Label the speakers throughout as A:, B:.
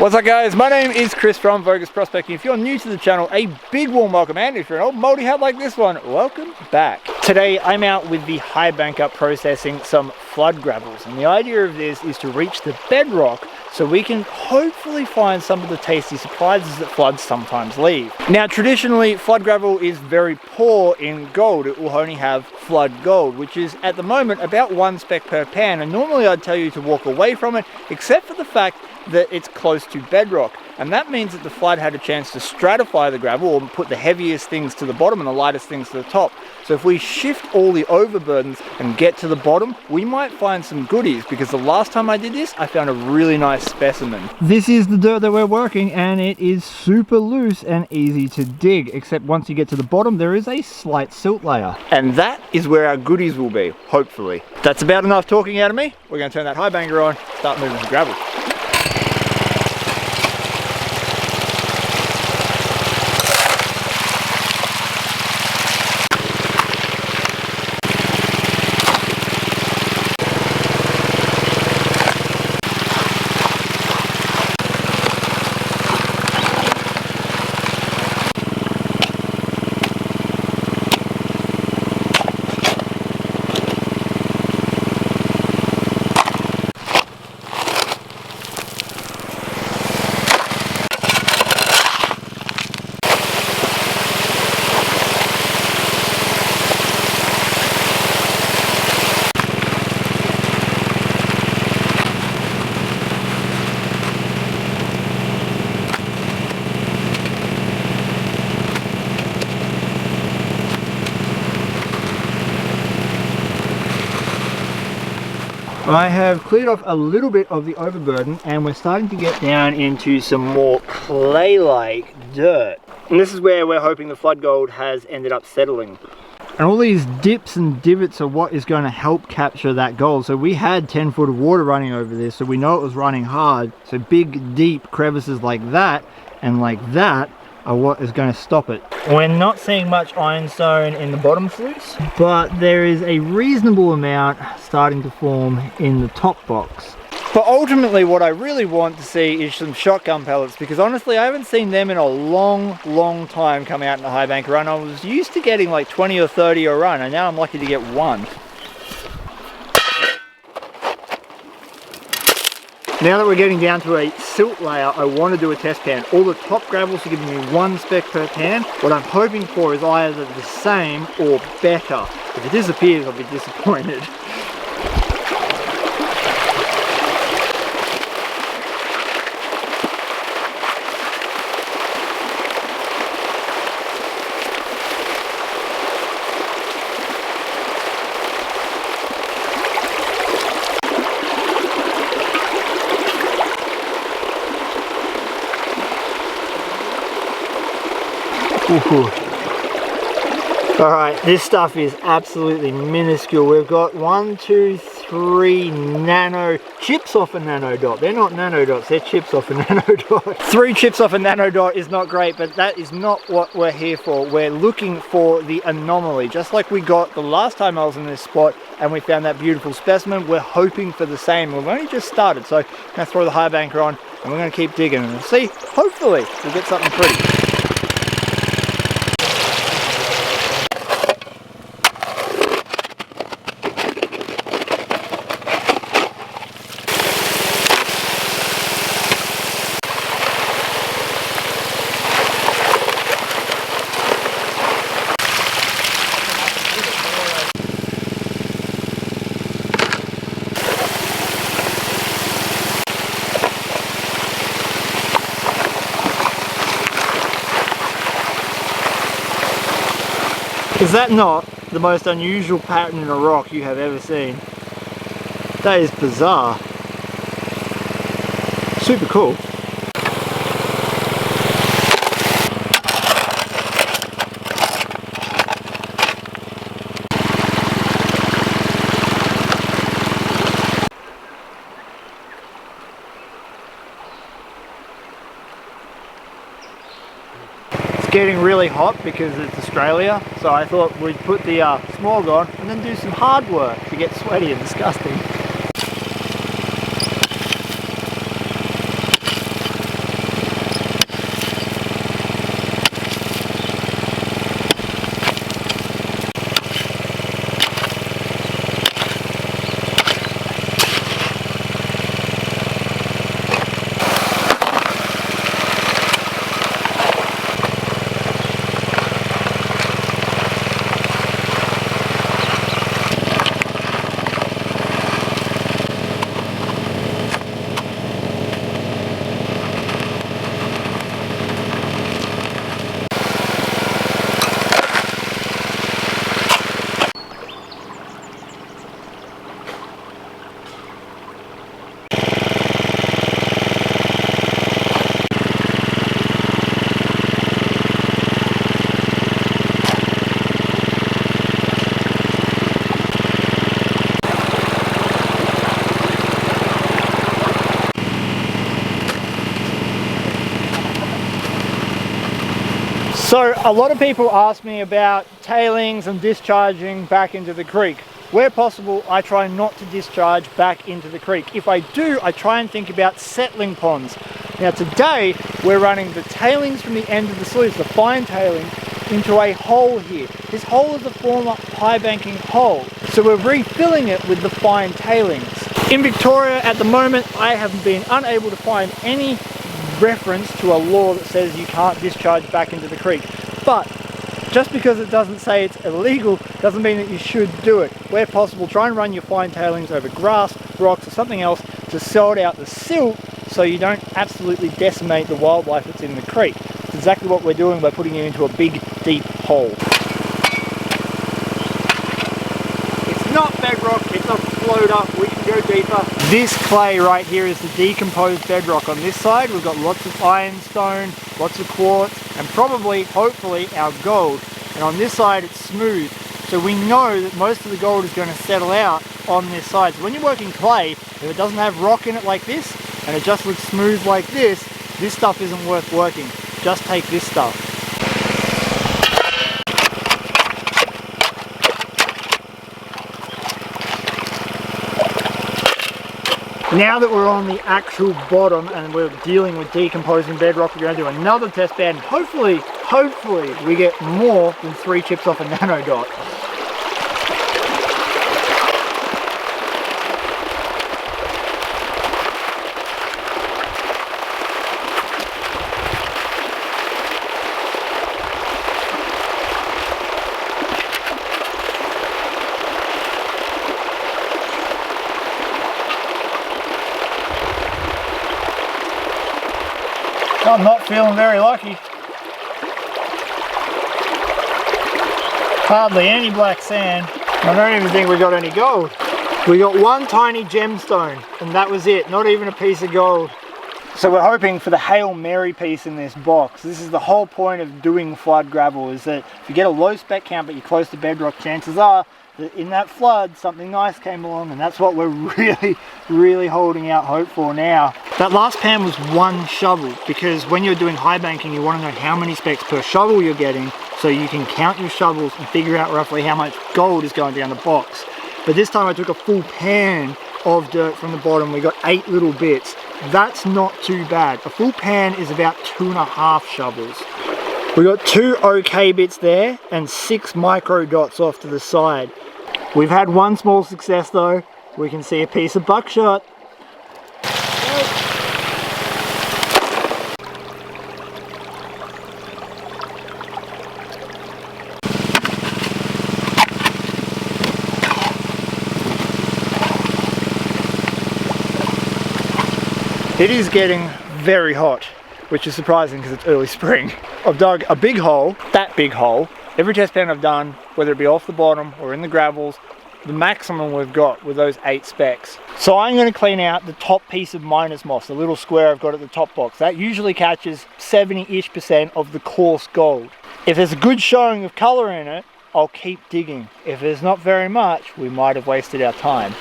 A: What's up guys, my name is Chris from Vo-Gus Prospecting. If you're new to the channel, a big warm welcome, and if you're an old moldy hat like this one, welcome back. Today I'm out with the high bank up processing some flood gravels, and the idea of this is to reach the bedrock so we can hopefully find some of the tasty surprises that floods sometimes leave. Now traditionally flood gravel is very poor in gold. It will only have flood gold, which is at the moment about 1 speck per pan, and normally I'd tell you to walk away from it except for the fact that it's close to bedrock, and that means that the flood had a chance to stratify the gravel or put the heaviest things to the bottom and the lightest things to the top. So if we shift all the overburdens and get to the bottom, we might find some goodies, because the last time I did this I found a really nice specimen. This is the dirt that we're working, and it is super loose and easy to dig, except once you get to the bottom there is a slight silt layer, and that is where our goodies will be, hopefully. That's about enough talking out of me. We're going to turn that high banker on, start moving some gravel. I have cleared off a little bit of the overburden, and we're starting to get down into some more clay-like dirt. And this is where we're hoping the flood gold has ended up settling. And all these dips and divots are what is going to help capture that gold. So we had 10 foot of water running over this, so we know it was running hard. So big, deep crevices like that and like that are what is going to stop it. We're not seeing much ironstone in the bottom sluice, but there is a reasonable amount starting to form in the top box. But ultimately what I really want to see is some shotgun pellets, because honestly I haven't seen them in a long time come out in a high bank run. I was used to getting like 20 or 30 a run, and now I'm lucky to get one. Now that we're getting down to a silt layer, I want to do a test pan. All the top gravels are giving me 1 speck per pan. What I'm hoping for is either the same or better. If it disappears, I'll be disappointed. Alright, this stuff is absolutely minuscule. We've got 1, 2, 3 nano chips off a nano dot. They're not nano dots, they're chips off a nano dot. 3 chips off a nano dot is not great, but that is not what we're here for. We're looking for the anomaly, just like we got the last time I was in this spot and we found that beautiful specimen. We're hoping for the same. We've only just started, so I'm going to throw the high banker on and we're going to keep digging and see, hopefully we'll get something pretty. Is that not the most unusual pattern in a rock you have ever seen? That is bizarre. Super cool. Getting really hot because it's Australia, so I thought we'd put the smog on and then do some hard work to get sweaty and disgusting. So a lot of people ask me about tailings and discharging back into the creek. Where possible, I try not to discharge back into the creek. If I do, I try and think about settling ponds. Now today, we're running the tailings from the end of the sluice, the fine tailings, into a hole here. This hole is a former high banking hole. So we're refilling it with the fine tailings. In Victoria at the moment, I have been unable to find any reference to a law that says you can't discharge back into the creek. But just because it doesn't say it's illegal doesn't mean that you should do it. Where possible, try and run your fine tailings over grass, rocks or something else to sort out the silt so you don't absolutely decimate the wildlife that's in the creek. It's exactly what we're doing by putting it into a big, deep hole. It's not bedrock, it's a floater, we can go deeper. This clay right here is the decomposed bedrock. On this side we've got lots of ironstone, lots of quartz, and probably, hopefully, our gold. And on this side it's smooth, so we know that most of the gold is going to settle out on this side. So when you're working clay, if it doesn't have rock in it like this, and it just looks smooth like this stuff isn't worth working. Just take this stuff. Now that we're on the actual bottom and we're dealing with decomposing bedrock, we're going to do another test bed. Hopefully we get more than 3 chips off a nanodot. I'm not feeling very lucky. Hardly any black sand. I don't even think we got any gold. We got one tiny gemstone and that was it, not even a piece of gold. So we're hoping for the Hail Mary piece in this box. This is the whole point of doing flood gravel, is that if you get a low spec count but you're close to bedrock, chances are that in that flood something nice came along, and that's what we're really holding out hope for now. That last pan was 1 shovel, because when you're doing high banking you want to know how many specs per shovel you're getting so you can count your shovels and figure out roughly how much gold is going down the box. But this time I took a full pan of dirt from the bottom. We got 8 little bits. That's not too bad. A full pan is about 2.5 shovels. We got 2 okay bits there and 6 micro dots off to the side. We've had 1 small success though. We can see a piece of buckshot. It is getting very hot, which is surprising because it's early spring. I've dug a big hole, that big hole. Every test pan I've done, whether it be off the bottom or in the gravels, the maximum we've got with those 8 specs. So I'm going to clean out the top piece of minus moss, the little square I've got at the top box. That usually catches 70-ish% of the coarse gold. If there's a good showing of colour in it, I'll keep digging. If there's not very much, we might have wasted our time.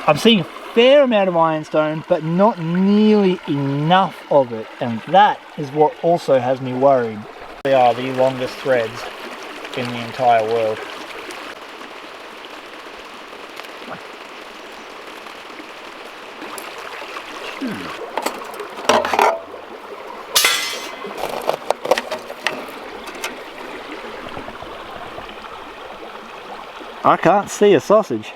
A: I'm seeing a fair amount of ironstone, but not nearly enough of it, and that is what also has me worried. They are the longest threads in the entire world. I can't see a sausage.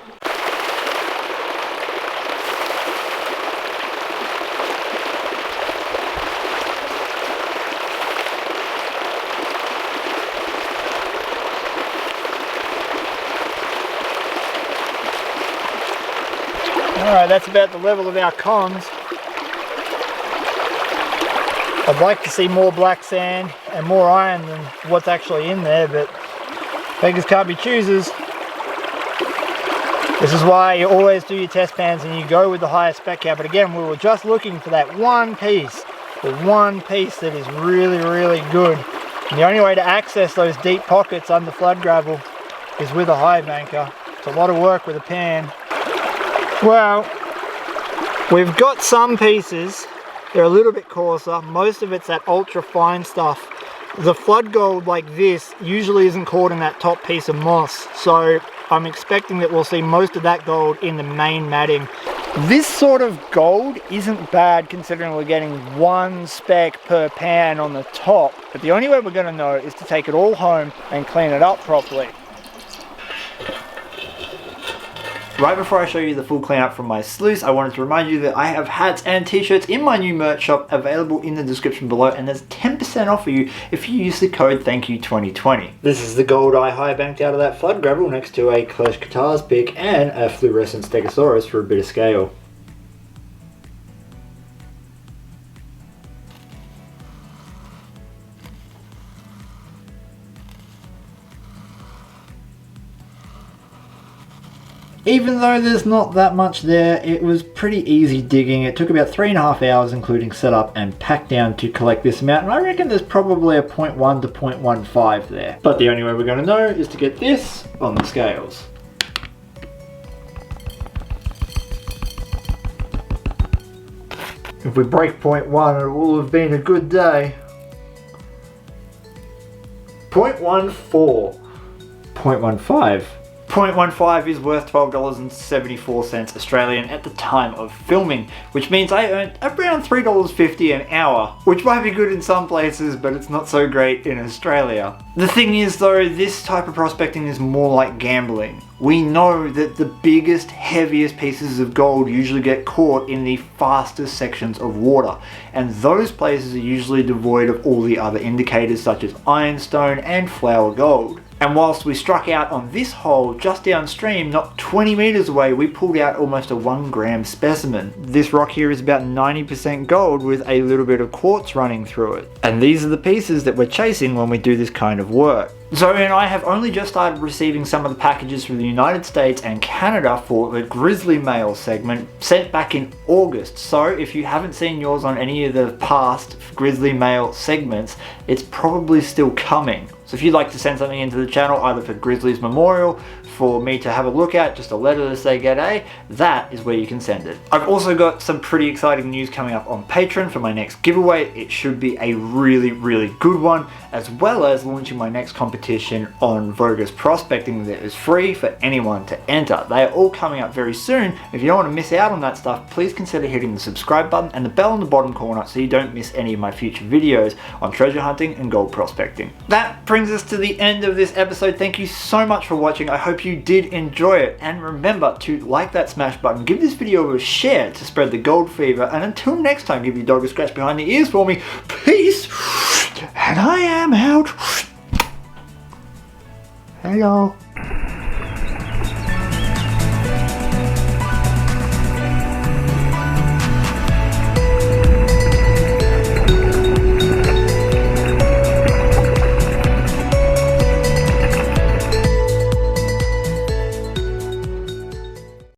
A: Alright, that's about the level of our cons. I'd like to see more black sand and more iron than what's actually in there, but beggars can't be choosers. This is why you always do your test pans and you go with the highest spec count. But again, we were just looking for that one piece, the one piece that is really good. And the only way to access those deep pockets under flood gravel is with a high banker. It's a lot of work with a pan. Well, we've got some pieces. They're a little bit coarser. Most of it's that ultra fine stuff. The flood gold like this usually isn't caught in that top piece of moss. So I'm expecting that we'll see most of that gold in the main matting. This sort of gold isn't bad considering we're getting one speck per pan on the top, but the only way we're going to know is to take it all home and clean it up properly. Right before I show you the full cleanup from my sluice, I wanted to remind you that I have hats and t-shirts in my new merch shop available in the description below, and there's 10% off for you if you use the code THANKYOU2020. This is the gold I high banked out of that flood gravel next to a Clash Guitars pick and a fluorescent Stegosaurus for a bit of scale. Even though there's not that much there, it was pretty easy digging. It took about 3.5 hours including setup and pack down to collect this amount, and I reckon there's probably a 0.1 to 0.15 there. But the only way we're going to know is to get this on the scales. If we break 0.1, it will have been a good day. 0.14. 0.15. 0.15 is worth $12.74 Australian at the time of filming, which means I earned around $3.50 an hour, which might be good in some places, but it's not so great in Australia. The thing is though, this type of prospecting is more like gambling. We know that the biggest, heaviest pieces of gold usually get caught in the fastest sections of water, and those places are usually devoid of all the other indicators such as ironstone and flour gold. And whilst we struck out on this hole just downstream, not 20 meters away, we pulled out almost a 1 gram specimen. This rock here is about 90% gold with a little bit of quartz running through it. And these are the pieces that we're chasing when we do this kind of work. Zoe and I have only just started receiving some of the packages from the United States and Canada for the grizzly mail segment sent back in August. So if you haven't seen yours on any of the past grizzly mail segments, it's probably still coming. So if you'd like to send something into the channel, either for Grizzly's Memorial, for me to have a look at, just a letter to say g'day, that is where you can send it. I've also got some pretty exciting news coming up on Patreon for my next giveaway. It should be a really, really good one, as well as launching my next competition on Vo-Gus prospecting that is free for anyone to enter. They are all coming up very soon. If you don't want to miss out on that stuff, please consider hitting the subscribe button and the bell on the bottom corner so you don't miss any of my future videos on treasure hunting and gold prospecting. That brings us to the end of this episode. Thank you so much for watching. I hope you did enjoy it, and remember to like that smash button, give this video a share to spread the gold fever, and until next time, give your dog a scratch behind the ears for me. Peace, and I am out. Hello.